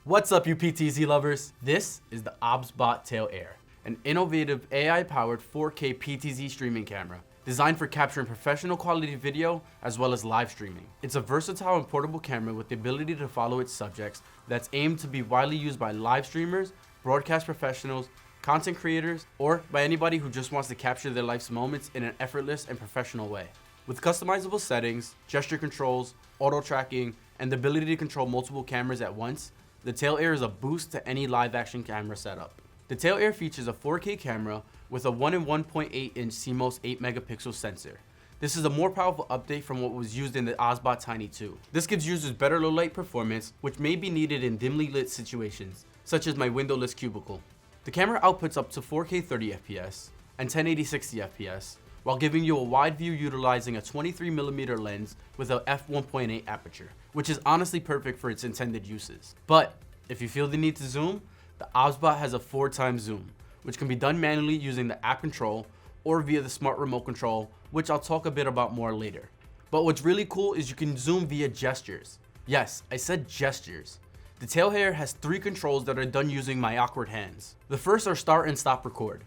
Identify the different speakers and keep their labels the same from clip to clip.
Speaker 1: What's up, you PTZ lovers? This is the OBSBOT Tail Air, an innovative AI-powered 4K PTZ streaming camera designed for capturing professional quality video as well as live streaming. It's a versatile and portable camera with the ability to follow its subjects that's aimed to be widely used by live streamers, broadcast professionals, content creators, or by anybody who just wants to capture their life's moments in an effortless and professional way. With customizable settings, gesture controls, auto tracking, and the ability to control multiple cameras at once, the Tail Air is a boost to any live action camera setup. The Tail Air features a 4K camera with a 1 and 1.8 inch CMOS 8 megapixel sensor. This is a more powerful update from what was used in the OBSBOT Tiny 2. This gives users better low light performance, which may be needed in dimly lit situations, such as my windowless cubicle. The camera outputs up to 4K 30fps and 1080 60fps, while giving you a wide view utilizing a 23mm lens with a f1.8 aperture, which is honestly perfect for its intended uses. But if you feel the need to zoom, the OBSBOT has a 4x zoom, which can be done manually using the app control or via the smart remote control, which I'll talk a bit about more later. But what's really cool is you can zoom via gestures. Yes, I said gestures. The Tail Air has 3 controls that are done using my awkward hands. The first are start and stop record.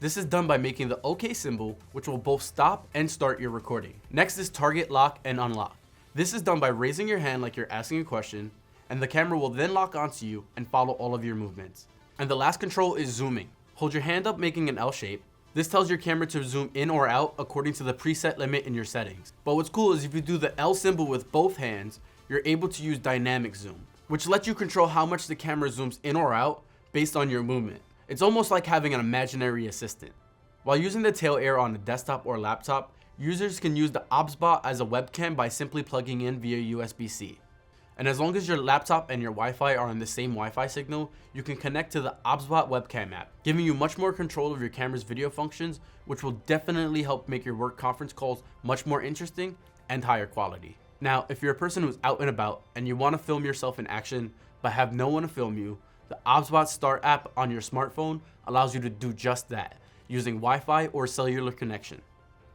Speaker 1: This is done by making the OK symbol, which will both stop and start your recording. Next is target lock and unlock. This is done by raising your hand like you're asking a question, and the camera will then lock onto you and follow all of your movements. And the last control is zooming. Hold your hand up making an L shape. This tells your camera to zoom in or out according to the preset limit in your settings. But what's cool is if you do the L symbol with both hands, you're able to use dynamic zoom, which lets you control how much the camera zooms in or out based on your movement. It's almost like having an imaginary assistant. While using the Tail Air on a desktop or laptop, users can use the OBSBOT as a webcam by simply plugging in via USB-C. And as long as your laptop and your Wi-Fi are on the same Wi-Fi signal, you can connect to the OBSBOT webcam app, giving you much more control of your camera's video functions, which will definitely help make your work conference calls much more interesting and higher quality. Now, if you're a person who's out and about and you want to film yourself in action but have no one to film you, the OBSBOT Start app on your smartphone allows you to do just that, using Wi-Fi or cellular connection.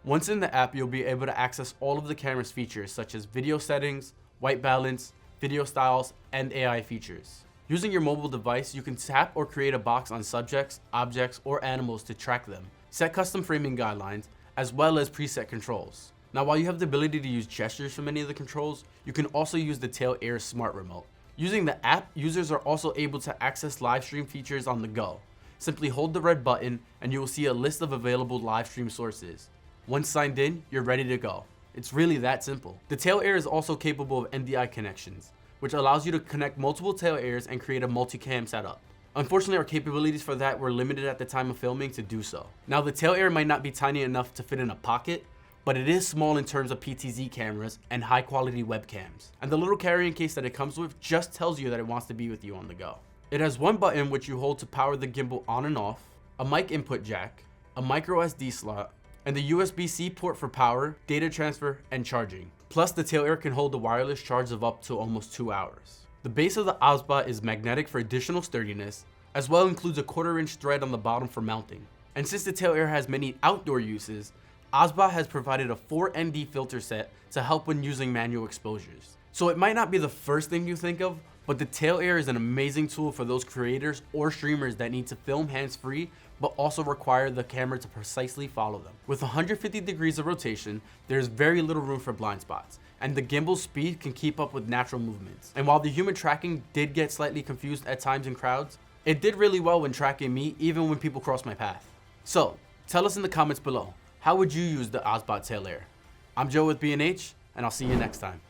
Speaker 1: Once in the app, you'll be able to access all of the camera's features such as video settings, white balance, video styles, and AI features. Using your mobile device, you can tap or create a box on subjects, objects, or animals to track them, set custom framing guidelines, as well as preset controls. Now, while you have the ability to use gestures for many of the controls, you can also use the Tail Air smart remote. Using the app, users are also able to access live stream features on the go. Simply hold the red button and you will see a list of available live stream sources. Once signed in, you're ready to go. It's really that simple. The Tail Air is also capable of NDI connections, which allows you to connect multiple Tail Airs and create a multicam setup. Unfortunately, our capabilities for that were limited at the time of filming to do so. Now, the Tail Air might not be tiny enough to fit in a pocket, but it is small in terms of PTZ cameras and high quality webcams. And the little carrying case that it comes with just tells you that it wants to be with you on the go. It has one button which you hold to power the gimbal on and off, a mic input jack, a micro SD slot, and the USB-C port for power, data transfer, and charging. Plus, the Tail Air can hold a wireless charge of up to almost 2 hours. The base of the OBSBOT is magnetic for additional sturdiness, as well includes a 1/4 inch thread on the bottom for mounting. And since the Tail Air has many outdoor uses, OBSBOT has provided a 4ND filter set to help when using manual exposures. So it might not be the first thing you think of, but the Tail Air is an amazing tool for those creators or streamers that need to film hands-free but also require the camera to precisely follow them. With 150 degrees of rotation, there's very little room for blind spots, and the gimbal's speed can keep up with natural movements. And while the human tracking did get slightly confused at times in crowds, it did really well when tracking me even when people crossed my path. So, tell us in the comments below, how would you use the OBSBOT Tail Air? I'm Joe with B&H, and I'll see you next time.